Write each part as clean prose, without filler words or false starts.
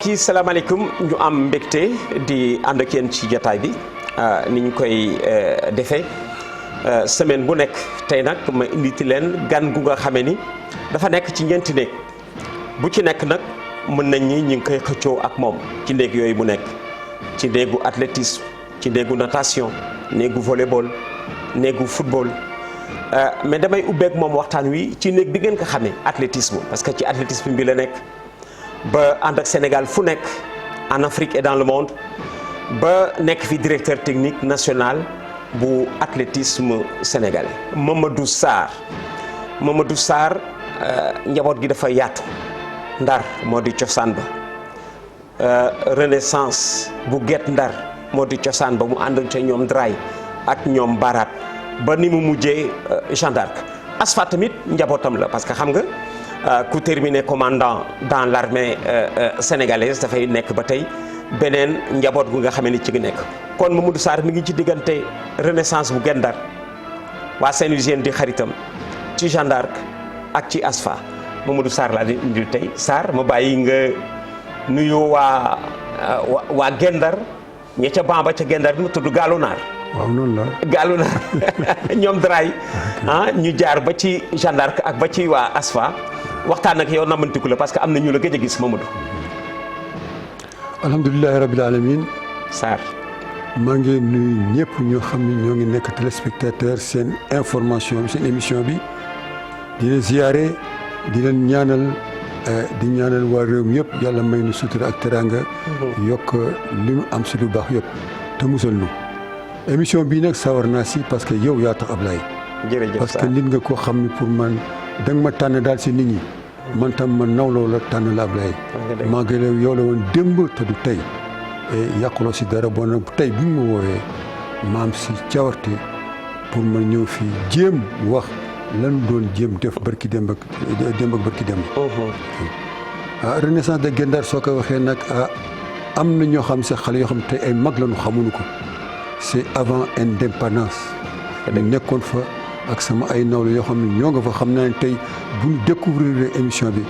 yi salaamaaleykum ñu am mbégte di ànd ak yéen ci jotaay bi ni ñu koy defee semaine bu nekk tey nag ma inditi leen gan gu nga xamee ni dafa nekk ci ñeenti néeg bu ci nekk nag mën nañ ñi ñu ngi koy xëccoo ak moom ci néeg yooyu mu nekk ci néegu athlétisme ci néegu natation néegu volleyball néegu football mais damay ubbeek moom waxtaan wi ci néeg bi ngeen ko xamee athlétisme parce que ci athlétisme bi la nekk ba ànd ak Sénégal fu nekk en Afrique et dans le monde ba nekk fi directeur technique national bu athlétisme sénégalais Mamadou Sarr njaboot gi dafa yaatu Ndar moo di cosaan ba Renaissance bu Guet Ndar moo di cosaan ba mu ànd ca ñoom Dray ak ñoom Barat ba ni mu mujjee Jeanne d'Arc Asfa tamit njabootam la parce que xam nga ku terminé commandant dans l'armée sénégalaise dafay nekk ba tey beneen njaboot gu nga xamee ni ci ngi nekk kon Mamadou Sarr mi ngi ci diggante Renaissance bu Guet Ndar waa Saint-Louisien di xaritam ci Jeanne d'Arc ak ci Asfa Mamadou Sarr laa di indil tey Sarr ma bàyyi nga nuyu waa Guet Ndar ña ca Bamba ca Guet Ndar mu tudd Gaalunaar waaw noonu la Gaalunaar ñoom Dray ñu jaar ba ci Jeanne d'Arc ak ba ci waa Asfa waxtaan ak yow namantiku la parce que am na ñu la gëj a gis Mamadou. alhamdulilahi rabil alamin Sarr maa ngi nuyu ñëpp ñoo xam ne ñoo ngi nekk téléspectateur seen information bi seen émission bi di leen ziyaare di leen ñaanal di ñaanal waa réew mi yëpp yàlla may nu sutura ak teraanga yokk li nu am si lu baax yëpp te musal nu émission bii nag sawar naa si parce que yow yaa tax Ablaye jërëjëf parce que nit nga koo xam ne pour man da nga ma tànn daal si nit ñi man tam ma nawloo la tànn la Ablaye maa ngi lay yow la woon démb te du tey et yàquloo si dara bon nag tey bi mu ma woowee maam si cawarte pour ma ñëw fii jéem wax lan doon jéem def barki démb ak barki démb Renaissance de Guet Ndar soo ko waxee nag am na ñoo xam si xale yoo xam tey ay mag lañu xamuñu ko c'est avant indépendance nekkoon fa ak sama ay nawle yoo xam ne ñoo nga fa xam naa ne tey bu ñu découvrir émission bi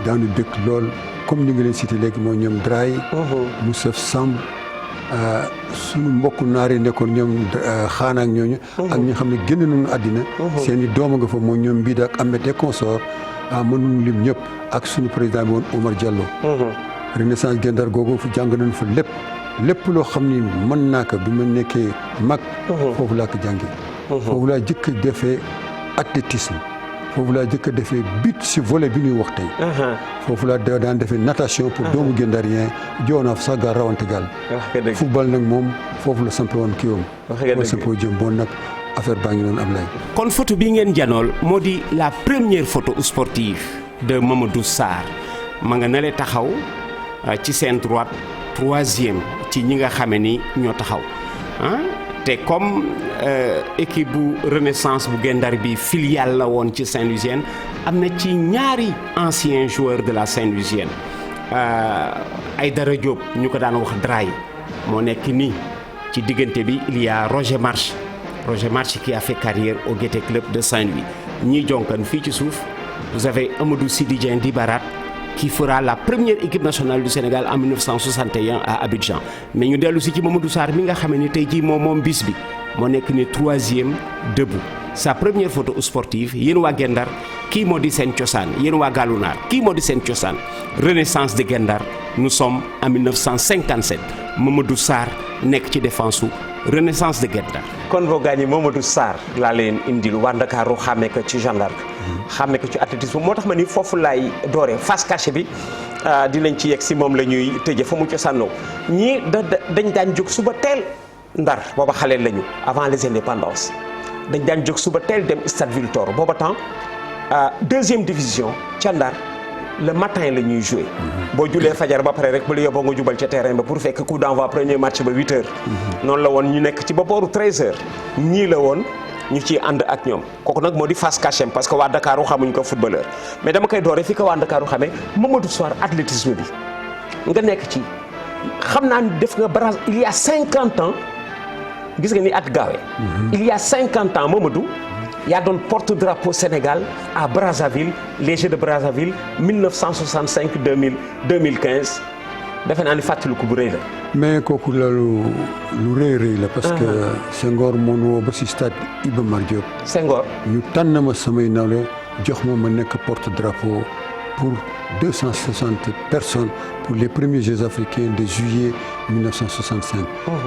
daanu dëkk lool comme ni nga leen cité léegi mooy ñoom Dray Moussa Samb suñu mbokku naar yi nekkoon ñoom xaana ak ñooñu ak ñi xam ne génn nañu àddina seen i dooma nga fa mooy ñoom Mbida ak Ahmed et consort mënuñu lim ñëpp ak suñu président bi woon Omar Diallo Renaissance Guet Ndar googu fu jàng nañu fa lépp loo xam ni mën naa ko bi ma nekkee mag foofu laa ko jàngee foofu laa jëkk a defee athlétisme foofu laa jëkk a defee but si volet bi ñuy wax tey foofu laa daan defee natation pour doomu Guet Ndarien joonaaf sax gaa rawante gaal football nag moom foofu la samp woon kii woon moo sampoo jëm bon nag affaire baa ngi noonu Ablaye kon photo bi ngeen janool moo di la première photo sportive de Mamadou Sarr ma nga nale taxaw ci seen droite troisième ci ñi nga xame ni ñoo taxaw te comme équipe bu Renaissance bu Guet Ndar bi filiale la woon ci Saint-Louisienne am na ci ñaari anciens joueurs de la Saint-Louisienne Aïdara Diop ñu ko daan wax Dray moo nekk nii ci diggante bi il y a Roger March qui a fait carrière au Gaîté Club de Saint-Louis ñii jonkan fii ci suuf vous avez Amadou Sidi Dieng di Barat qui fera la première équipe nationale du Sénégal en 1961 à Abidjan mais ñu dellu si ci Mamadou Sarr mi nga xam ne tey jii moom bis bi moo nekk ni troisième debout sa première photo sportive yéen waa Guet Ndar kii moo di seen cosaan yéen waa Gaalunaar kii moo di seen cosaan Renaissance de Guet Ndar nous sommes en 1957 Mamadou Sarr nekk ci défense su Renaissance de Guet Ndar kon boo gaañee Mamadou Sarr laa leen indil waa Ndakaaru xàmmee ko ci Jeanne d'Arc xàmmee ko ci athlétisme moo tax ma ni foofu laay dooree face cachée bi dinañ ci yegg si moom la ñuy tëjee fa mu cosaanoo ñii dañ daan jóg suba teel Ndar booba xale lañu avant les indépendances dañ daan jóg suba teel dem stade Victor booba temps deuxième division ca Ndar le matin la ñuy joué boo julee fajar ba pare rek bu la yóbboo nga jubal ca terrain ba pour fekk coup d'envoi premier match ba 8h noonu la woon ñu nekk ci ba booru 13h ñii la woon ñu ciy ànd ak ñoom kooku nag moo di face cachée parce que waa Dakar xamuñ ko footballeur mais dama koy dooree fi ko waa Dakar xamee Mamadou Sarr athlétisme bi nga nekk ci xam naa ni def nga barrage il y a 50 ans gis nga ni at gaawee il y a 50 ans Mamadou yaa doon porte-drapeau Sénégal à Brazzaville les Jeux de Brazzaville 1965 2015 defe naa ni fàttaliku bu rëy la. mais kooku loolu lu rëy la. parce que Senghor moo ñu woo ba si stade Iba Mar Diop. Senghor. ñu tànn ma samay nawle jox ma nekk porte-drapeau pour 260 personnes pour les premiers Jeux africains de juillet 1965.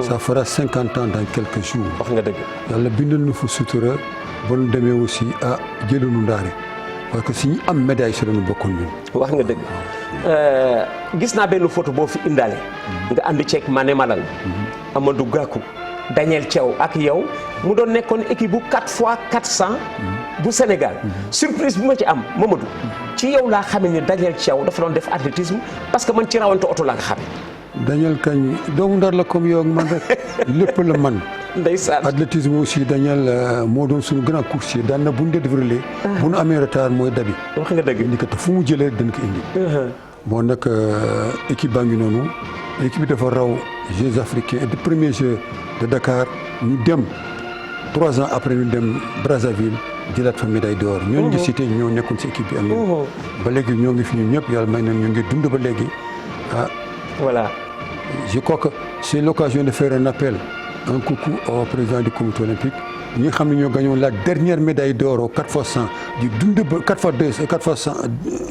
Ça fera 50 ans dans quelques jours. wax nga dëgg. yàlla bindal nu fa sutura ba nu demee aussi jëlunu ndaare parce que si ñu am médaille si la ñu bokkoon ñun. wax nga dëgg gis naa benn photo boo fi indaale. nga ànd ceeg Mané Malal. Amadou Gakou. Daniel Thiaw ak yow mu doon nekkoon équipe bu 4x400 bu Sénégal. surprise bi ma ci am Mamadou. ci yow laa xamee ni Daniel Thiaw dafa doon def athlétisme parce que man ci rawante oto laa nga xam. Daniel kañ doomu Ndar la comme yow ak man rek lépp la man. ndeysaan athlétisme aussi Daniel moo doon suñu grand coursier daan na bu ñu dévrélé. bu nu amee retard mooy dabi. wax nga dëgg indi ko te fu mu jëlee dañ ko indi. bon nag équipe baa ngi noonu équipe bi dafa raw Jeux africains de premiers Jeux de Dakar ñu dem 3 ans après ñu dem Brazzaville jëlaat fa médaille d'or. ñooñu ngi cité ñoo nekkoon si équipe bi am ba léegi ñoo ngi fi ñun ñëpp yàlla may na ñu ngi dund ba léegi voilà. Je crois que c'est l'occasion de faire un appel, un coucou au président du comité olympique. Nous avons gagné la dernière médaille d'or au 4x100 du 4x2 4x100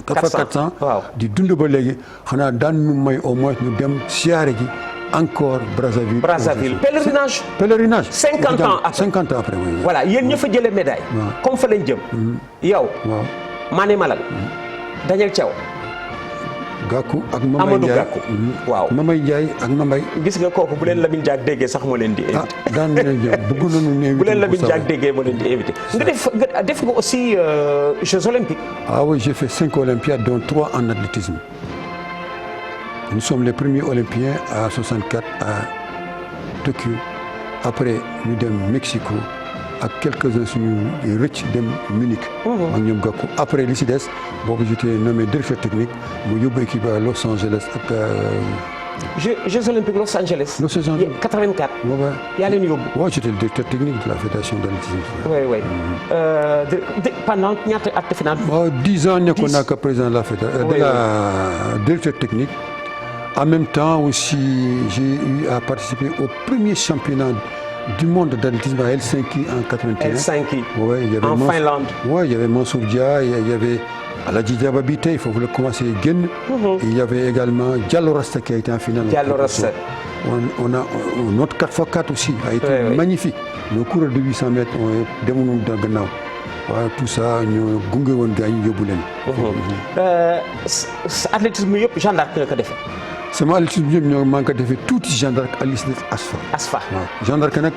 4x400 du Dundeba légui xana daan ñu may au moins ñu dem siyaare gi encore Brazzaville. Pèlerinage 50 ans après oui. Voilà yéen ña fa jëlee médaille comme fa lañ jëm yow Mané Malal Daniel Thiaw Gakou ak Mamay Ndiaye Gakou waaw Mamay Ndiaye ak Mamay. gis nga kooku bu leen Lamine Diack déggee sax moo leen di invité. daan nañu ñëw bëgg nañu ne bu leen Lamine Diack déggee moo leen di invité. nga def nga aussi Jeux olympiques. Ah oui, j'ai fait 5 Olympiades dont 3 en athlétisme. Nous sommes les premiers Olympiens à 64 à Tokyo. Après ñu dem Mexico ak quelques-uns suñu rëcc dem Munich. ak ñoom Gakou après li ci des boobu j'étais nommé directeur technique mu yóbbu équipe à Los Angeles ak. Jeux olympiques Los Angeles. 84. waaw yaa leen yóbbu. waaw j'étais le directeur technique de la fédération d'athlétisme. oui. Pendant ñaata at final. 10 ans nekkoon naa ko président de la fédération de la directeur technique. En même temps aussi j'ai eu à participer au premier championnat du monde d'athlétisme à Helsinki en 81. Helsinki. Ouais, il y avait Finlande. Ouais, il y avait Mansour Dia, il y avait Aladji Diaba Biteye, il faut le commencer Gen. Il y avait également Diallo Rasta qui a été en finale. Diallo Rasta. On a notre 4x4 aussi a été magnifique. Nos coureurs de 800 mètres ont démontré dans Gannaaw. Tout ça ñu gunge woon gars yi yóbbu leen. athlétisme yëpp Jeanne d'Arc nga ko defee. sama athlétisme yëpp ñoo maa ngi ko defee tuuti Jeanne d'Arc à l'ISNES ASFA. ASFA waaw Jeanne d'Arc nag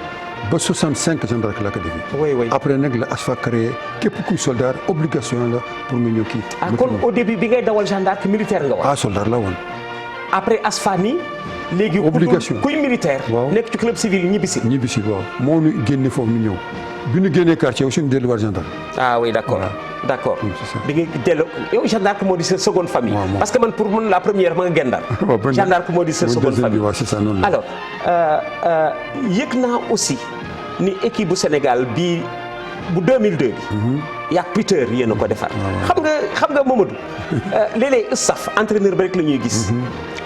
ba 65 Jeanne d'Arc laa ko defee. oui. après nag la ASFA créé képp kuy soldat obligation la pour nga ñëw kii. kon au début bi ngay dawal Jeanne d'Arc militaire nga woon. soldat la woon. après ASFA nii. léegi obligation kuy militaire. nekk ci club civil ñibbisi. waaw moo ñu génne foofu ñu ñëw bi ñu génnee quartier aussi ñu delluwaat Jeanne d'Arc. oui d'accord. d'accord bi nga delloo yow Jeanne d'Arc moo di sa seconde famille. parce que man pour man la première ma nga Gendar. Jeanne d'Arc moo di sa seconde famille. c'est ça noonu la. alors yëg naa aussi ni équipe bu Sénégal bii bu 2002 bi. yak Peter yéen a ko defar. xam nga Mamadou. léeg-léeg staff entraîneur ba rek la ñuy gis.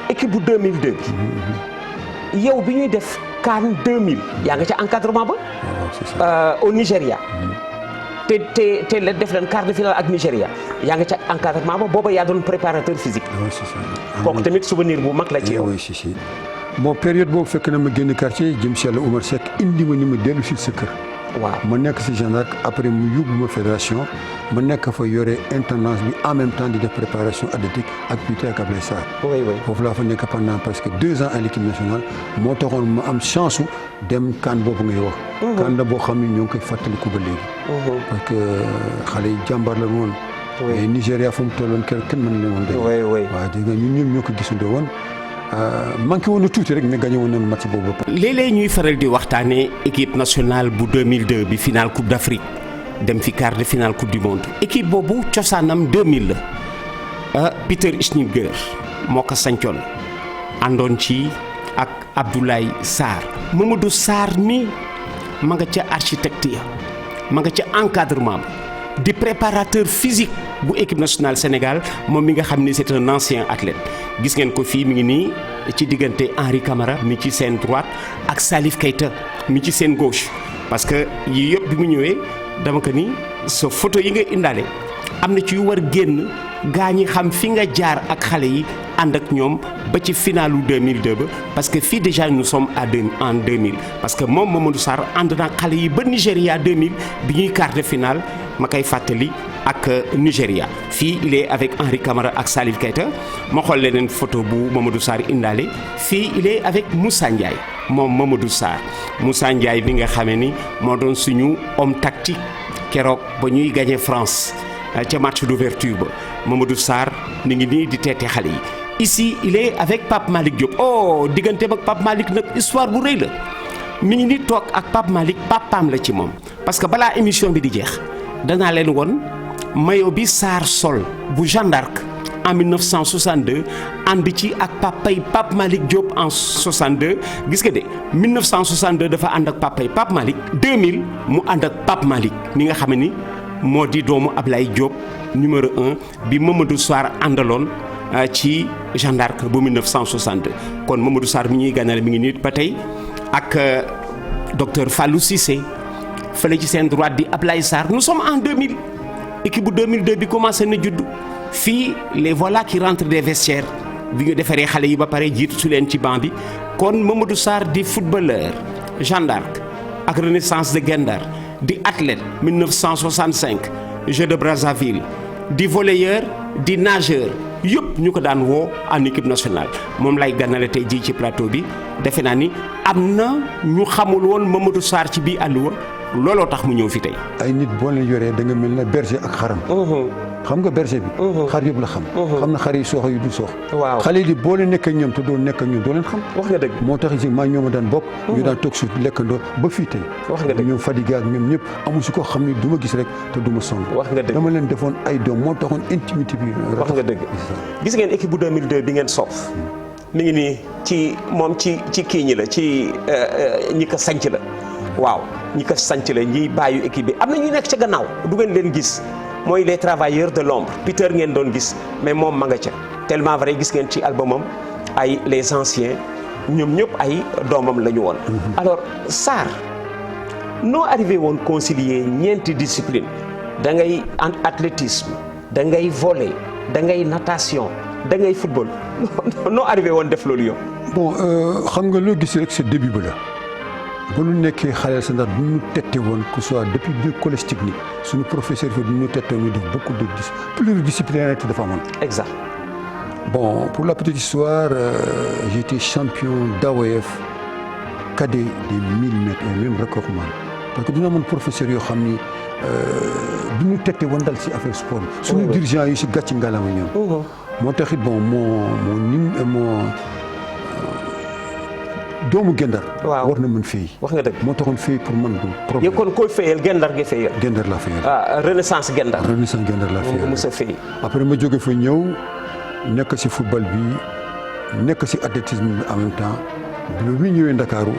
équipe bu 2002 bi. yow bi ñuy def CAN 2000 yaa nga ca encadrement ba. au Nigéria. te la def leen quart de finale ak Nigéria yaa nga ca encadrement ba booba yaa doon préparateur physique. kooku tamit souvenir bu mag la ci yow. oui si bon période boobu fekk na ma génn quartier jëm si yàlla Oumar Seck indi ma ni ma dellu si sa kër. waaw ma nekk si Jeanne d'Arc après mu yóbbu ma fédération ma nekk fa yore intendance bi en même temps di def préparation athlétique ak Peter ak Ablaye Sarr. oui. foofu laa fa nekk pendant presque 2 ans à l'équipe nationale moo taxoon ma am chance su dem CAN boobu ngay wax. CAN la boo xam ne ñoo ngi koy fàttaliku ba léegi. parce que xale yi jàmbaar la woon. mais Nigéria fu mu tolloon kenn mën leen woon dégg. oui. waaw dégg nga ñun ñoo ko gisandoo woon. manqué woon na tuuti rek mais gagné woon nañu match boobu. léeg-léeg ñuy faral di waxtaanee équipe nationale bu 2002 bi finale coupe d'Afrique dem fi quart de finale coupe du monde équipe boobu cosaanam 2000 la Peter Schnittger moo ko sancoon àndoon ci ak Abdoulaye Sarr Mamadou Sarr mi ma nga ca architecte ya ma nga ca encadrement di préparateur physique bu équipe nationale Sénégal moom mi nga xam ni c'est un ancien athlète gis ngeen ko fii mi ngi nii ci diggante Henri Camara mi ci seen droite ak Salif Keita mi ci seen gauche parce que yii yëpp bi mu ñëwee dama ko ni sa photo yi nga indaale am na ci yu war génn gaa ñi xam fi nga jaar ak xale yi ànd ak ñoom ba ci finalu 2002 ba parce que fii déjà nous sommes en 2000 parce que moom Mamadou Sarr ànd na xale yi ba Nigéria 2000 bi ñuy quart de finale ma koy fàttali ak Nigéria fii il est avec Henri Camara ak Salif Keita ma xool leneen photo bu Mamadou Sarr indaale fii il est avec Moussa Ndiaye moom Mamadou Sarr Moussa Ndiaye bi nga xamee ni moo doon suñu homme tactique keroog ba ñuy gagné France ca match d'ouverture ba Mamadou Sarr mi ngi nii di teete xale yi. Ici il est avec Pape Malick Diop oh digganteem ak Pape Malick nag histoire bu rëy la mi ngi nii toog ak Pape Malick papaam la ci moom parce que balaa émission bi di jeex danaa leen won maillot bi Sarr sol bu Jeanne d'Arc en 1962 ànd ci ak papay Pape Malick Diop en 62 gis nga de 1962 dafa ànd ak papay Pape Malick 2000 mu ànd ak Pape Malick mi nga xam ni moo di doomu Ablaye Diop numéro 1 bi Mamadou Sarr àndaloon ci Jeanne d'Arc bu 1962 kon Mamadou Sarr mi ñuy gànnale mi ngi nit ba tey ak docteur Fallou Cissé fële ci seen droite di Ablaye Sarr nous sommes en 2000 équipe bu 2002 bi commencé na judd fii les voilà qui rentrent des vestiaires bi ñu defaree xale yi ba pare jiitu su leen ci banc bi kon Mamadou Sarr di footballeur Jeanne d'Arc ak Renaissance de Guet-Ndar di athlète 1965 Jeux de Brazzaville di volleyeur di nageur yëpp ñu ko daan woo en équipe nationale moom lay gànnale tey jii ci plateau bi defe naa ni am na ñu xamul woon Mamadou Sarr ci bii àlluwa looloo tax mu ñëw fi tey. ay nit boo leen yoree da nga mel ne berger ak xaram. xam nga berger bi. xar yëpp la xam. xam na xar yi soox yi du soox. waaw xale yi boo leen nekk ak ñoom te doo nekk ak ñoom doo leen xam. wax nga dëgg. moo tax si maa ñoom a daan bokk. ñu daan toog suuf lekkandoo ba fii tey. wax nga dëgg ñoom Fadiga ak ñoom ñëpp amul si ko xam ne du ma gis rek te du ma sonn. wax nga dëgg dama leen defoon ay doom moo taxoon intimité bi. wax nga dëgg gis ngeen équipe bu 2002 bi ngeen soof mi ngi nii ci moom ci kii ñi la ci ñi ko sanc la waaw ñi ko sanc la ñiy bàyyu équipe bi am na ñuy nekk ca gannaaw du ngeen leen gis mooy les travailleurs de l'ombre Peter ngeen doon gis mais moom ma nga ca tellement vrai gis ngeen ci albumam ay les anciens ñoom ñëpp ay doomam la ñu woon. alors Sarr noo arrivé woon concilier ñeenti discipline da ngay athlétisme da ngay volley da ngay natation da ngay football noo arrivé woon def loolu yow. bon xam nga loo gis rek sa début ba la ba nu nekkee xale sa ndax bu ñu tette woon que ce soit depuis le collège technique suñu professeur fi bu ñu tette woon ñu def beaucoup de pluridisciplinarité dafa amoon. exact. bon pour la petite histoire j'étais champion d'AOF cadet des 1000 mètres et même recordman parce que dina amoon professeur yoo xam ni du ñu tette woon dal si affaire sport bi. suñu dirigeant yi si gàcci ngalama ñoom. moo taxit bon moo doomu Guet-Ndar. waaw war na mën fay. wax nga dëgg moo taxoon fay pour man du problème. yow kon koy fayal Guet-Ndar nga fayal. Guet-Ndar laa fayal. Renaissance Guet-Ndar. Renaissance Guet-Ndar laa fayal. Moussa Faye. après ma jóge fa ñëw nekk si football bi nekk si athlétisme bi en même temps bi ma ñëwee Ndakaaru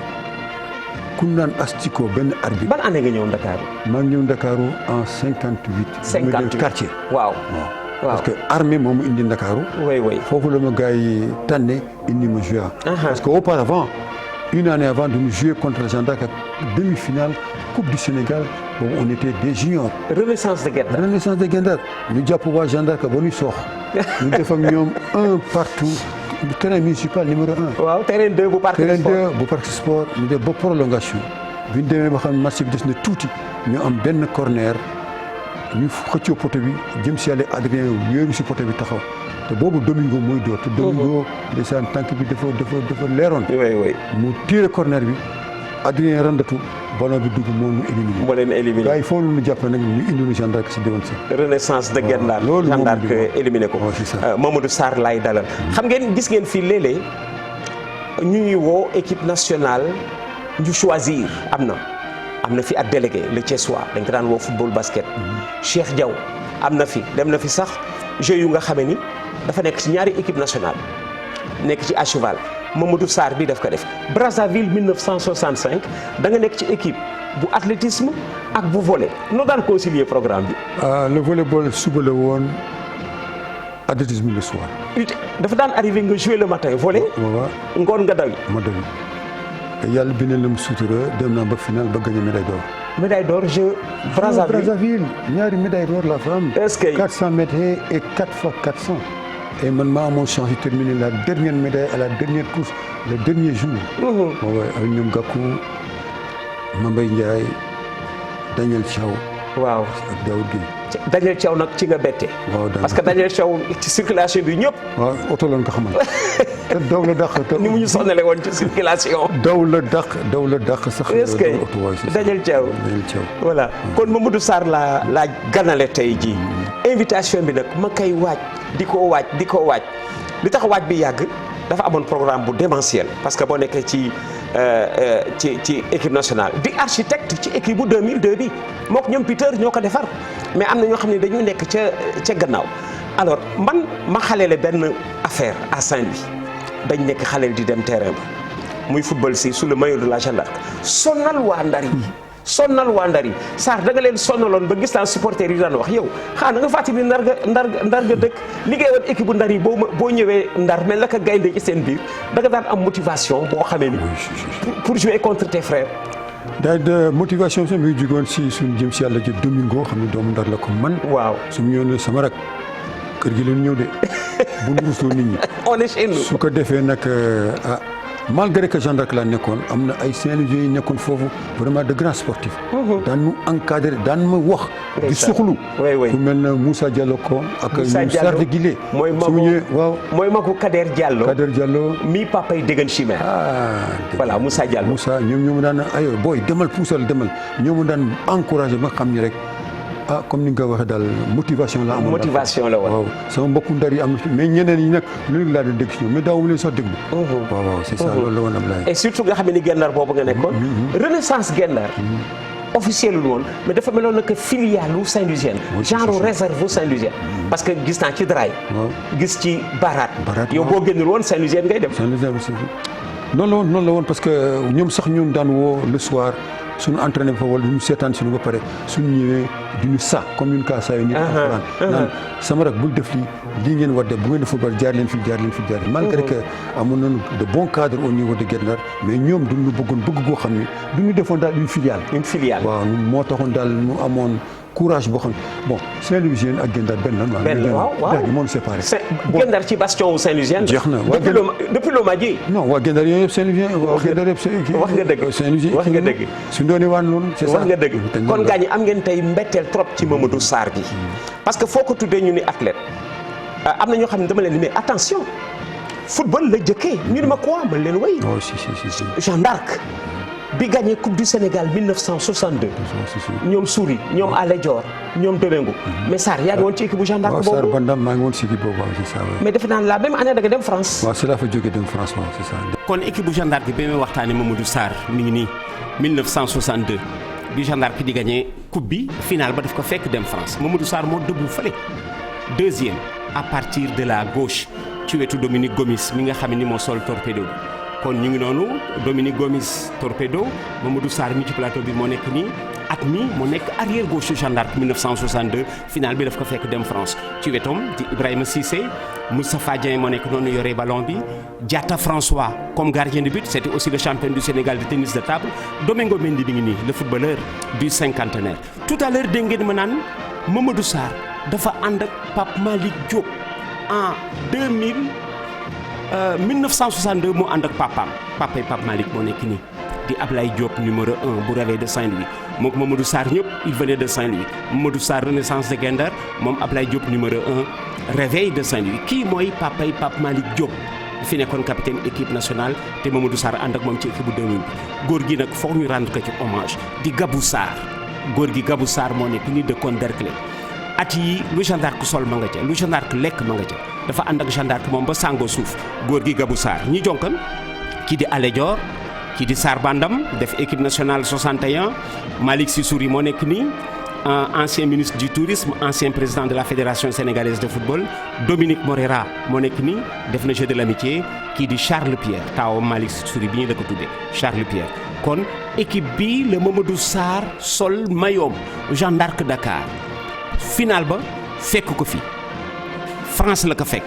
ku naan astiko benn arbitre. ban année nga ñëw Ndakaaru. maa ngi ñëw Ndakaaru en 58. 58 quartier. waaw. parce que armée moo ma indi Ndakaaru. oui. foofu la ma gars yi tànne indi ma joué. parce que auparavant une année avant de nous jouer contre le Jeanne d'Arc ak demi-finale Coupe du Sénégal boobu on était des juniors. Renaissance de Guet-Ndar. Renaissance de Guet-Ndar ñu jàpp waa Jeanne d'Arc ba ñuy soox. ñu def ak ñoom un partout terrain municipal numéro 1. waaw terrain 2 bu Parc Sport. terrain 2 bu Parc Sport ñu def ba prolongation bi ñu demee ba xam ne match bi des na tuuti ñu am benn corner. ñu xëccoo poto bi jëm si yàlla Adrien wéeru si poto bi taxaw te boobu Domingo mooy door te Domingo ndeysaan tànk bi dafa leeroon. oui. mu tiré corner bi Adrien randatu ballon bi dugg moo ñu éliminé. moo leen éliminé gars yi foofu la ñu jàppee nag ñu indi Jeanne d'Arc si déwén si. Renaissance de Guet-Ndar. loolu Jeanne d'Arc éliminé ko. c'est ça. Mamadou Sarr laay dalal. xam ngeen gis ngeen fii léeg-léeg ñuy woo équipe nationale ñu choisir am na fi ak délégué le Thiessois dañ ko daan woo football basket. Cheikh Diaw am na fi dem na fi sax jeux yu nga xamee ni dafa nekk ci ñaari équipe nationale nekk ci à cheval Mamadou Sarr bi daf ko def. Brazzaville 1965 da nga nekk ci équipe bu athlétisme ak bu volley noo daan concilier programme bi. le volleyball suba la woon athlétisme le soir. dafa daan arrivé nga jouer le matin volé. waaw ngoon nga dawi. ma dawi yàlla bi ne la mu sutura dem naa ba final ba gagné médaille d'or. médaille d'or jeu Brazzaville ñaari médaille d'or la fa am. est-ce que 400 mètres et 4 fois 400. et man maa amoon chance de terminer la dernière médaille à la dernière course le dernier jour. waaw avec ñoom Gakou Mambay Ndiaye Daniel Thiaw. waaw ak Daoud Gueye. Daniel Thiaw nag ci nga bette. waaw parce que Daniel Thiaw ci circulation bi ñëpp. waaw oto lañ ko xamal. te daw la dàq. ni mu ñu sonnale woon ci circulation. daw la dàq sax. est-ce que Daniel Thiaw voilà kon Mamadou Sarr laa ganale tey jii. invitation bi nag ma koy waaj di ko waaj li tax waaj bi yàgg dafa amoon programme bu démentiel parce que boo nekkee ci équipe nationale di architecte ci équipe bu 2002 bi mook ñoom Peter ñoo ko defar mais am na ñoo xam ne dañu nekk ca gannaaw alors man ma xaleele benn affaire à Saint-Louis dañ nekk xaleel di dem terrain ba muy football si sous le maillot de la Jeanne d'Arc sonnal waa Ndar yi Sarr da nga leen sonnaloon ba gis naa supporters yi daan wax yow xanaa da nga fàttali ndar nga dëkk liggéey woon équipe bu Ndar yi boo ñëwee Ndar mel naka gaynde ci seen biir da nga daan am motivation boo xamee ni pour jouer contre tes frères. daal de motivation bi mi ngi jugoon si suñu jëm si yàlla ji Domingo xam ne doomu Ndar la ko man. waaw su mu ñëw sama rak kër gi leen ñëw de bu nu rusloo nit ñi. on est chez nous. su ko defee nag malgré que Jeanne d'Arc laa nekkoon am na ay Saint-Louisiens yi nekkoon foofu vraiment de grands sportifs. daan nu encadré daan ma wax. di suxlu. ku mel ne Moussa Diallo ko ak ñoom Sarr de Guilé. mooy magu Kader Diallo. mi papa yi déggan chimère. voilà Moussa Diallo. ñoom ñoo ma daan aywa booy demal puusal demal ñoo ma daan encouragé ba xam ni rek. comme ni nga ko waxee daal motivation la amoon. motivation la woon waaw sama mbokku Ndar yi am na mais ñeneen ñi nag lu laa doon dégg si ñoom mais daawu leen sax déglu. waaw c'est ça loolu la woon Ablaye. et surtout nga xam ne Guet-Ndar boobu nga nekkoon. Renaissance Guet-Ndar. officiel lu woon mais dafa meloon na que filiale lu Saint-Louisienne. genre réserve Saint-Louisienne. parce que gis naa ci Draye. gis ci Barat. yow boo génnul woon Saint-Louisienne ngay dem. Saint-Louisienne aussi noonu la woon parce que ñoom sax ñun daan woo le soir. suñu entraîné fa wala ñu seetaan suñu ba pare suñu ñëwee duñu sax comme ñun kaa saa yu nit alxuraan naan sama rak bul def lii ngeen war def bu ngeen def football jaar leen fi malgré que amoon nañu de bons cadres au niveau de Guet-Ndar mais ñoom duñu bëgg goo xam ne duñu defoon daal une filiale waaw moo taxoon daal mu amoon courage boo xam ne bon Saint-Louisien ak Guet-Ndar benn waaw moo ñu séparé Guet-Ndar ci bastion Saint-Louisien jeex na depuis Lomadié non waa Guet-Ndar yooyu yëpp Saint-Louisien wax nga dëgg Saint-Louisien wax nga dëgg su doone waan loolu c'est ça wax nga dëgg kon gaañ am ngeen tey mbetteel trop ci Mamadou Sarr bi parce que foo ko tuddee ñu ni athlète am na ñoo xam ne dama leen di mais attention football la jëkkee ñu ne ma quoi man leen way Jeanne d'Arc bi gagné coupe du Sénégal 1962 ñoom Souris ñoom Alé Dior ñoom Domingo mais Sarr yaa ngi woon ci équipe bu Jeanne d'Arc boobu waaw Sarr Bandam maa ngi woon ci équipe boobu waaw c'est ça mais defe naa la même année da nga dem France waaw c'est la fa jógee dem France waaw c'est ça kon équipe bu Jeanne d'Arc bi may waxtaane Mamadou Sarr mi ngi nii 1962 bi Jeanne d'Arc di gagné coupe bi finale ba daf ko fekk dem France Mamadou Sarr moo dëbbu fële deuxième à partir de la gauche ci wetu Dominique Gomis mi nga xam ni moo sol torpedo kon ñu ngi noonu Dominique Gomis torpedo Mamadou Sarr mi ci plateau bi moo nekk nii at mi mu nekk arrière gauche Jeanne d'Arc 1962 finale bi daf ko fekk dem France ci wetam di Ibrahima Cissé Moustapha Dieng moo nekk noonu yore ballon bi Diatta François comme gardien de but c'était aussi le champion du Sénégal de tennis de table Domingo Mendy bi ngi nii le footballeur du cinquantenaire tout à l'heure dégg ngeen ma naan Mamadou Sarr dafa ànd ak Pape Malick Diop en 1962 moo ànd ak papay Pape Malick moo nekk nii di Ablaye Diop numéro 1 bu Réveil de Saint-Louis moom Mamadou Sarr ñëpp il venait de Saint-Louis Mamadou Sarr Renaissance de Guet-Ndar moom Ablaye Diop numéro 1 Réveil de Saint-Louis kii mooy papay Pape Malick Diop fi nekkoon capitaine équipe nationale te Mamadou Sarr ànd ak moom ci équipe bu 2000 góor gi nag foog ñu rendre ko ci hommage di Gabou Sarr góor gi Gabou Sarr moo nekk nii dëkkoon Derklé at yi lu Jeanne d'Arc sol ma nga ca lu Jeanne d'Arc lekk ma nga ca dafa ànd ak Jeanne d'Arc moom ba sàngoo suuf góor gi Gabou Sarr ñi jonkan kii di Alé Dior kii di Sarr Bandam def équipe nationale 61 Malick Sissouri moo nekk nii ancien ministre du tourisme ancien président de la fédération sénégalaise de football Dominique Moreira moo nekk nii def na jeu de l'amitié kii di Charles Pierre taawam Malick Sissouri bi ñu la ko tuddee Charles Pierre kon équipe bi la Mamadou Sarr sol mayoom Jeanne d'Arc Dakar final ba fekk ko fi France la ko fekk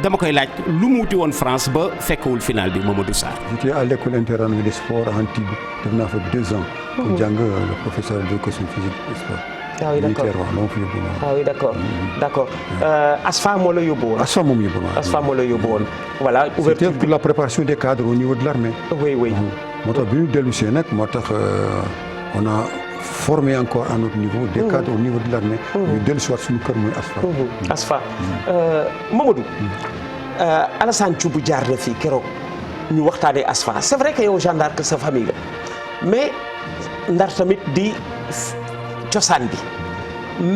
dama koy laaj lu mu wuti woon France ba fekkewul final bi Mamadou Sarr. J'étais à l'école interne des sports à Antibes def naa fa 2 ans. pour jàng le professeur d'éducation physique et sport. ah oui d'accord ah oui d'accord ASFA moo la yóbbu woon. ASFA moom yóbbu woon. ASFA moo la yóbbu woon. voilà ouverture c'était pour la préparation des cadres au niveau de l'armée. oui. moo tax bi ñu dellu see nag moo tax on a formé encore à notre niveau. des cadres au niveau de l'armée. ñu dellu si waat suñu kër mooy ASFA. ASFA Mamadou. Alassane Thioub jaar na fi keroog ñu waxtaanee ASFA c'est vrai que yow Jeanne d'Arc sa famille la mais Ndar tamit di cosaan bi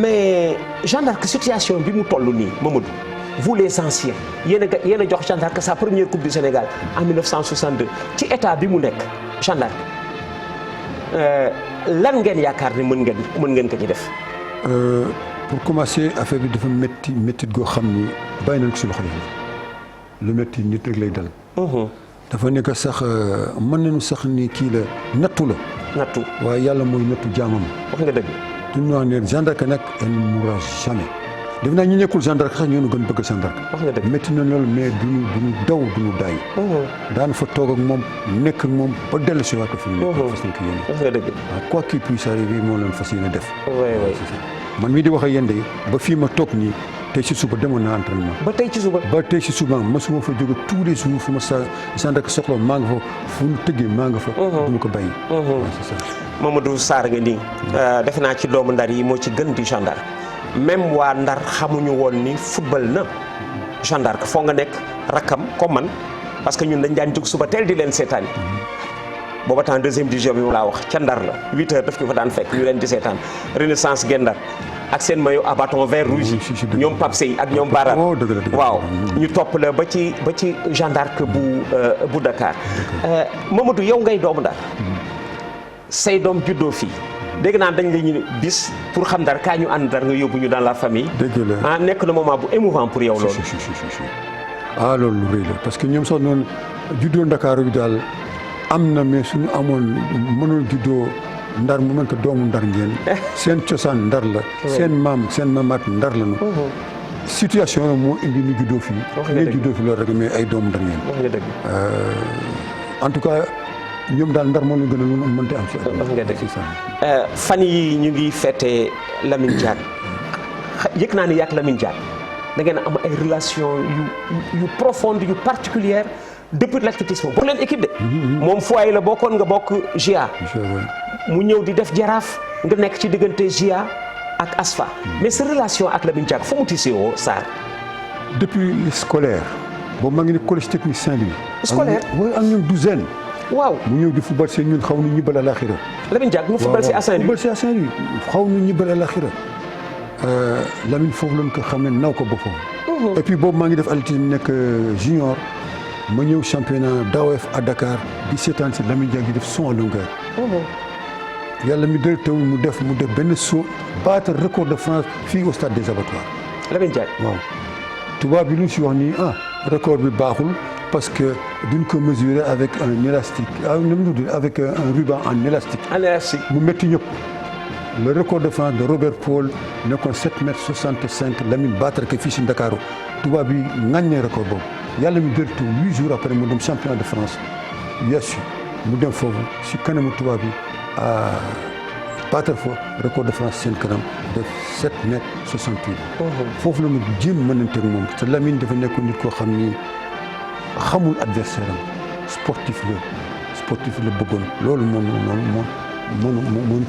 mais Jeanne d'Arc situation bi mu toll nii Mamadou vous les anciens yéen a jox Jeanne d'Arc sa première coupe du Sénégal en 1962 ci état bi mu nekk Jeanne d'Arc lan ngeen yaakaar ni mën ngeen ko ci def. pour commencer affaire bi dafa métti goo xam ni bàyyi nañ ko si loxo yi lu métti nit rek lay dal. dafa nekk sax mën nañu sax ni kii la nattu la. nattu waaye yàlla mooy nattu jaamam. wax nga dëgg. duñu wax ne Jeanne d'Arc nag elle ne mourra jamais. def naa ñu nekkul Jeanne d'Arc sax ñoo gën bëgg Jeanne d'Arc. wax nga dëgg métti na loolu mais duñu daw duñu daay. daan fa toog ak moom nekk ak moom ba dellu si waat ko fi mu nekk. fas yéene ko yéene. wax nga dëgg. waaw quoi qu'il puisse arriver moo leen fas yéene def. oui. man mii di wax ak yéen de ba fii ma toog nii tey si suba demoon naa entraînement. ba tey ci suba. masuma fa jóge tous les jours fu ma sa Jeanne d'Arc soxla maa nga fa fu mu tëggee maa nga fa. du ma ko bàyyi. c'est ça. Mamadou Sarr nga nii. defe naa ci doomu Ndar yi moo ci gën di Jeanne d'Arc même waa Ndar xamuñu woon ni football na Jeanne d'Arc foo nga nekk rakkam comme man parce que ñun dañ daan jóg suba teel di leen seetaan. booba temps deuxième division bi mu laa wax ca Ndar la 8 heures daf ñu fa daan fekk ñu leen di seetaan Renaissance Gendar ak seen maillot à bâton vert rouge ñoom Pape Sey ak ñoom Baara waaw ñu topp la ba ci Jeanne d'Arc bu Dakar Mamadou yow ngay doomu Ndar say doom juddoo fii dégg naa dañ la ñu bis pour xam Ndar kaa ñu ànd Ndar nga yóbbu ñu dans la famille. dëgg la nekk na moment bu émouvant pour yow loolu. loolu lu rëy la parce que ñoom sax noonu juddoo Ndakaaru bi daal am na mais suñu amoon mënoon juddoo Ndar mu mën ko doomu Ndar ngeen. seen cosaan Ndar la. seen maamaat Ndar la ñu. situation la moo indi ñu juddoo fii. ñu juddoo fii loolu rek mais ay doomu Ndar ngeen. wax nga dëgg. en tout cas ñoom daal Ndar moo leen gën a lu mënte am si. wax nga dëgg fan yi ñu ngi fêté Lamine Diack yëg naa ni yàgg Lamine Diack da ngeen am ay relation yu profonde yu particulière depuis l'athlétisme bokk leen équipe de. moom foyer la bokkoon nga bokk GIA. mu ñëw di def jaraaf nga nekk ci diggante GIA ak ASFA. mais sa relation ak Lamine Diack fu mu tissé woo Sarr. depuis le scolaire boobu maa ngi ne collège technique Saint-Louis. scolaire waaw ak ñoom douzaine. waaw mu ñëw di football si ñun xaw nu ñibbal àlaxira. Lamine Diack mu football si à Saint-Louis football si à Saint-Louis xaw nu ñibbal àlaxira. Lamine foofu lañ ko xam ne naw ko boppam. et puis boobu maa ngi def athlétisme nekk junior. ma ñëw championnat d'AOF à Dakar di seetaan si Lamine Diack di def saut en longueur. yàlla mi dër teewul mu def benn saut battre record de France fii au stade des abattoirs. Lamine Diack waaw tubaab bi lu ñu si wax nii record bi baaxul parce que duñ ko mesurer avec un élastique avec un ruban en élastique. mu métti ñëpp. le record de France de Robert Paul nekkoon 7,65 m Lamine battre ko fii si Ndakaaru tubaab bi ŋàññee record boobu. yàlla mi dër teew 8 jours après mu dem championnat de France yeesu mu dem foofu si kanamu tubaab bi à battre fa record de France seen kanam de 7,68 m. foofu la ñu jéem mënanteeg moom te Lamine dafa nekkoon nit koo xam ni xamul adversaire am sportif la bëggoon loolu moom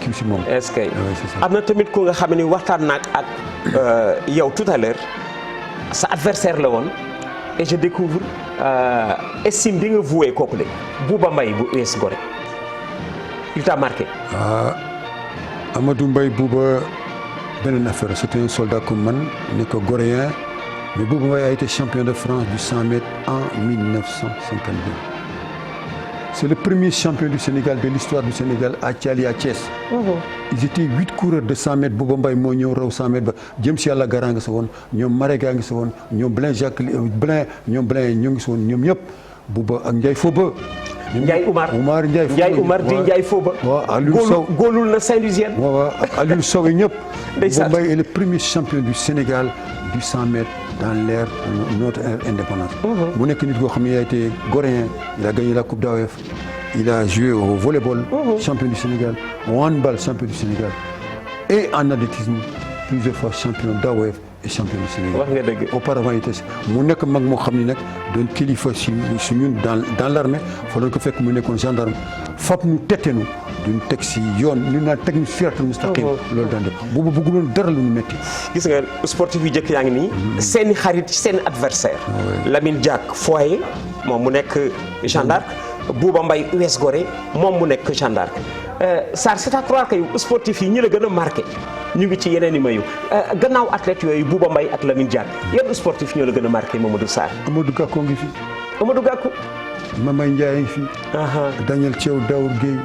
kii si moom. est-ce que am na tamit ku nga xam ne waxtaan naag ak yow tout à l'heure sa adversaire la woon. et je découvre estime bi nga voué kooku de Bouba Mbaye bu US Gorée il t'a marqué. Amadou Mbaye Bouba beneen affaire c'était un soldat comme man nekk goréen mais Bouba Mbaye a été champion de France du 100 mètres en 1952. c'est le premier champion du Sénégal de l'histoire du Sénégal à Thiali à Thiès. ils étaient 8 coureurs de 100 mètres Bouba Mbaye moo ñëw raw 100 mètres ba jëm si yàlla garaa nga sa woon ñoom Maréga ngi sa woon ñoom Blain ñoo ngi sa woon ñoom ñëpp Bouba ak Ndiaye Fouba. Ndiaye Oumar di Ndiaye Fouba. waaw Aliou Sow góolul na Saint-Louisienne. waaw Aliou Sow yi ñëpp. Bouba Mbaye est le premier champion du Sénégal du 100 mètres dans l'ère de notre ère indépendance. mu nekk nit koo xam ne il a été goréen, il a gagné la Coupe d'AOF, il a joué au volleyball, champion du Sénégal, au handball, champion du Sénégal, et en athlétisme, plusieurs fois champion d'AOF et champion du Sénégal. wax nga dëgg. auparavant il était mu nekk mag moo xam ne nag doon kilifa si ñun dans l'armée fa doon ko fekk mu nekkoon gendarme fab ñu tettenu duñ teg si yoon ñu naan teg ñu siratal mustaqim loolu daan def boobu bëgguloon dara lu ñu métti. gis nga sportif yu jëkk yaa ngi nii. seeni xarit seeni adversaire Lamine Diack Foyer moom mu nekk Jeanne d'Arc. Bouba Mbaye US Gorée moom mu nekk Jeanne d'Arc. Sarr c'est à croire que yow sportif yi ñi la gën a marqué ñu ngi ci yeneen i mayu gannaaw athlètes yooyu Bouba Mbaye ak Lamine Diack yan sportif ñoo la gën a marqué Mamadou Sarr. Amadou Gakko ngi fi. Amadou Gakko. Mamay Ndiaye ngi fi. Daniel Thiaw Daour Guèye.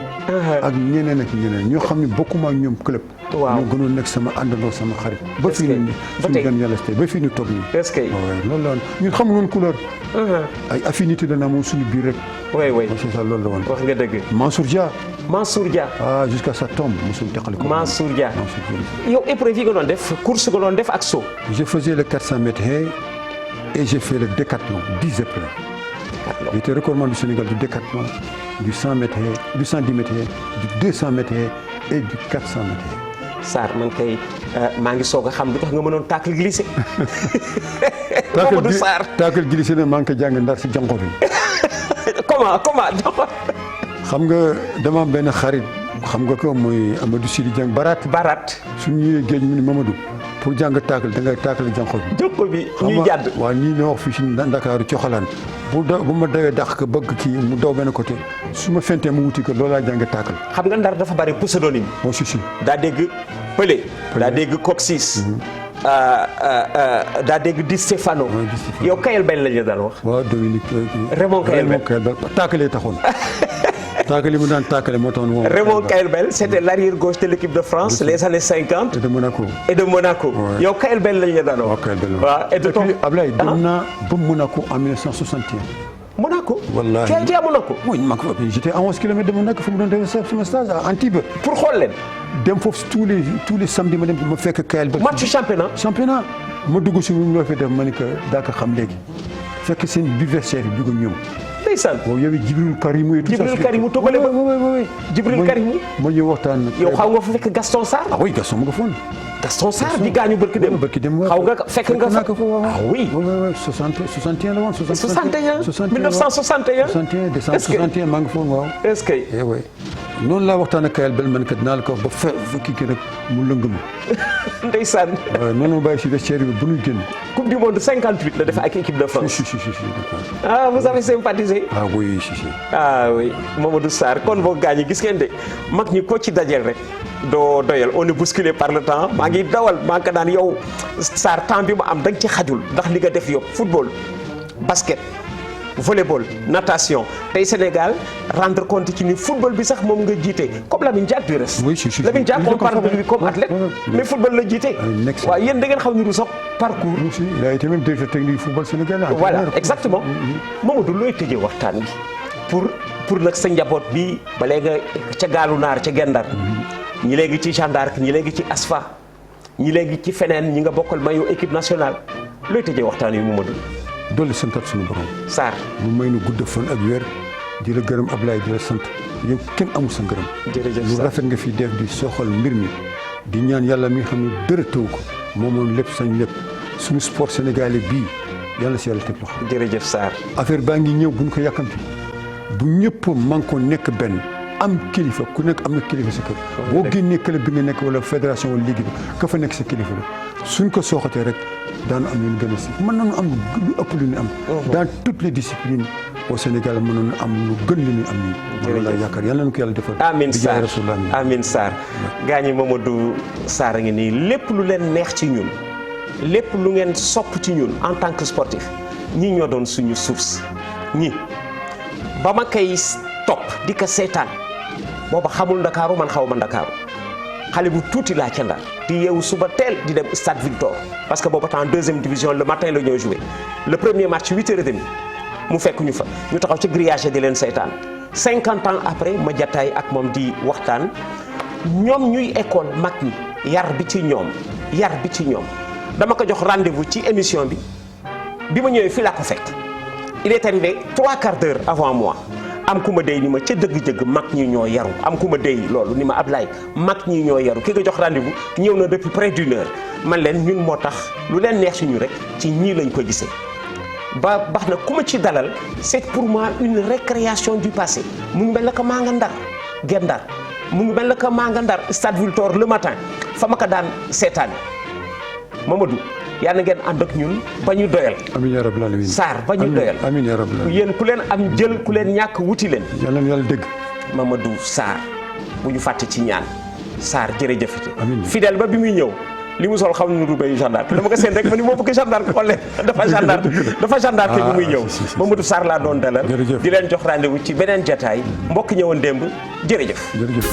ak ñeneen ak ñeneen ñoo xam ne bokkuma ak ñoom club. waaw ñoo gënoon nekk sama àndandoo sama xarit. ba fii nii suñu gan yàlla tey ba fii ñu toog nii. est-ce que loolu la woon ñun xamuñu woon couleur. ay affinité dana moom suñu biir rek. oui c'est ça loolu la woon. wax nga dëgg. Mansour Dia. Mansour Dia. jusqu'à sa tombe mosul teqali ko. Mansour Dia. yow épreuve yi nga doon def course nga doon def ak saut. je faisais le 400 mètres haies et j'ai fait le décathlon 10 épreuves. J'étais recordman du Sénégal du décathlon, du 100 mètres haies, du 110 mètres haies, du 200 mètres haies et du 400 mètres haies. Sarr man kay maa ngi soog a xam lu tax nga mënoon tacle glissé. tacle glissé ne maa ngi ko jàng ndar si jànko bi. comment. xam nga dama am benn xarit xam nga ko mooy Amadou Sidi Dieng Barat. su ñëwee géej mu ni Mamadou pour jàng tacle da ngay tacle jànko bi. jànko bi ñuy jàdd. waaw ñii ñoo wax fii si Ndakaaru coxalaan bu ma dawee dàq ko bëgg kii mu daw benn côté su ma fentee mu wuti ko loolu laa jàng tacle. xam nga ndar dafa bari pseudonyme. bon si. daa dégg Pelé. daa dégg Coxis. daa dégg Di Stefano. yow Kayel Bell lañ la daan wax. waaw Dominique. Raymond Kayel Bell tacle taxoon. tacle yi mu daan tacle moo taxoon moom. Raymond Kayel Bell c'était l'arrière gauche de l'équipe de France les années 50. et de Monaco. yow Kayel Bell lañ la daan wax. waaw Kayel Bell waaw et de puis Ablaye dem naa ba Monaco en 1961. Monaco. wallaahi tu as été à Monaco. oui j'étais à 11 kilomètres de Monaco fu mu doon defee sama stage à Antibes. pour xool leen. dem foofu tous les samedis ma dem ma fekk Kayel Bell. match championnat. ma dugg si lu la fay def ma ne que daa ko xam léegi fekk seen biversaire yi dugg ñoom. ndeysaan. waaw yow Jibril Karimou. Jibril Karimou toggale ba. Jibril Karimou. ma ñëw waxtaan nag. yow xaw nga fa fekk Gaston Sarr. ah oui Gaston mu nga foon. Gaston Sarr di gaañu barki dem. xaw nga fekk nga fa. ah oui. 61 la woon. 61 1961. 61 décembre 61 maa ngi foon waaw. est-ce que. eh oui noonu laa waxtaan ak Kayel Bell man kat naa la ko wax ba kii nag mu lëng ma. ndeysaan. waaw noonu ma bàyyi si vestiaire bi bu ñuy génn. coupe du monde 58 la def ak équipe de France. si. ah vous avez sympathisé. ah oui si. ah oui Mamadou Sarr kon boo gaañi gis ngeen de mag ñi ko ci dajeel rek doo doyal on est bousculé par le temps maa ngi dawal maa ngi ko naan yow Sarr temps bi ma am da nga ci xajul ndax li nga def yëpp football basket volleyball natation tey Sénégal rendre compte ci ni football bi sax moom nga jiite comme Lamine Diack du reste. oui si Lamine Diack on parle de lui comme athlète mais football la jiite. waaw yéen da ngeen xaw ñu sax parcours. il a été même directeur technique du football sénégalais. voilà exactement Mamadou looy tëjee waxtaan bi pour nag sa njaboot bi ba léegi ca Gaalu Naar ca Gendar ñi léegi ci Jeanne d'Arc ñi léegi ci ASFA ñi léegi ci feneen ñi nga bokkal maillot équipe nationale looy tëjee waxtaan wi Mamadou. dolli santat suñu borom. Sarr. mu may nu gudd fan ak wér di la gërëm Ablaye di la sant yow kenn amul sa ngërëm. jërëjëf lu rafet nga fi def di soxal mbir mi di ñaan yàlla mi nga xam ne dara taw ko moomoon lépp sañ lépp suñu sport sénégalais bii yàlla si yàlla teg loxo. jërëjëf Sarr. affaire baa ngi ñëw bu ñu ko yàkkamti bu ñëpp man ko nekk benn am kilifa ku nekk am na kilifa sa kër. boo génnee club bi nga nekk wala fédération wala ligue bi ka fa nekk sa kilifa la suñ ko sooxatee rek. daanu am lu ñu gën a si mën nañu am lu ëpp lu ñu am. dans toutes les disciplines au Sénégal mën nañu am lu gën lu ñu am nii. jërëjëf loolu yaakaar yàlla na ko yàlla defal. amiin Sarr amiin Sarr. gaañi Mamadou Sarr a ngi nii lépp lu leen neex ci ñun lépp lu ngeen sopp ci ñun en tant que sportif ñii ñoo doon suñu source ñi ba ma koy topp di ko seetaan booba xamul Ndakaaru man xaw ma Ndakaaru. xale bu tuuti laa ca Ndar di yeewu suba teel di dem stade Victor parce que booba temps deuxième division le matin la ñoo joué le premier match 8h30 mu fekk ñu fa ñu taxaw ci grillage di leen saytaan 50 ans après ma jataay ak moom di waxtaan ñoom ñuy école mag ñi yar bi ci ñoom dama ko jox rendez-vous ci émission bi ma ñëwee fii laa ko fekk il est arrivé 3/4 d'heure avant moi am ku ma dey ni ma ca dëgg-dëgg mag ñi ñoo yaru am ku ma dey loolu ni ma Ablaye mag ñi ñoo yaru ki nga jox rendez-vous ñëw na depuis près d'une heure man leen ñun moo tax lu leen neex suñu rek ci ñii lañ ko gisee ba baax na ku ma ci dalal c'est pour moi une récréation du passé mu ngi mel na ko maa nga Ndar Gendar mu ngi mel na ko maa nga Ndar Stade Victor le matin fa ma ko daan seetaani Mamadou yàlla ngeen ànd ak ñun ba ñu doyal. amiin yaa rabbal aalamiin. Sarr ba ñu doyal. amiin yaa rabbal aalamiin. yéen ku leen am jël ku leen ñàkk wuti leen. yàlla na yàlla dégg. Mamadou Sarr bu ñu fàtte ci ñaan Sarr jërëjëfati. amiin fidèle ba bi muy ñëw li mu sol xam na nu bay gendarme dama ko seen rek ma ni moo bëgg gendarme xool leen dafa gendarme bi muy ñëw. Mamadou Sarr laa doon dalal. jërëjëf di leen jox rendez-vous ci beneen jataay mbokk ñëwoon démb jërëjëf. jërëjëf.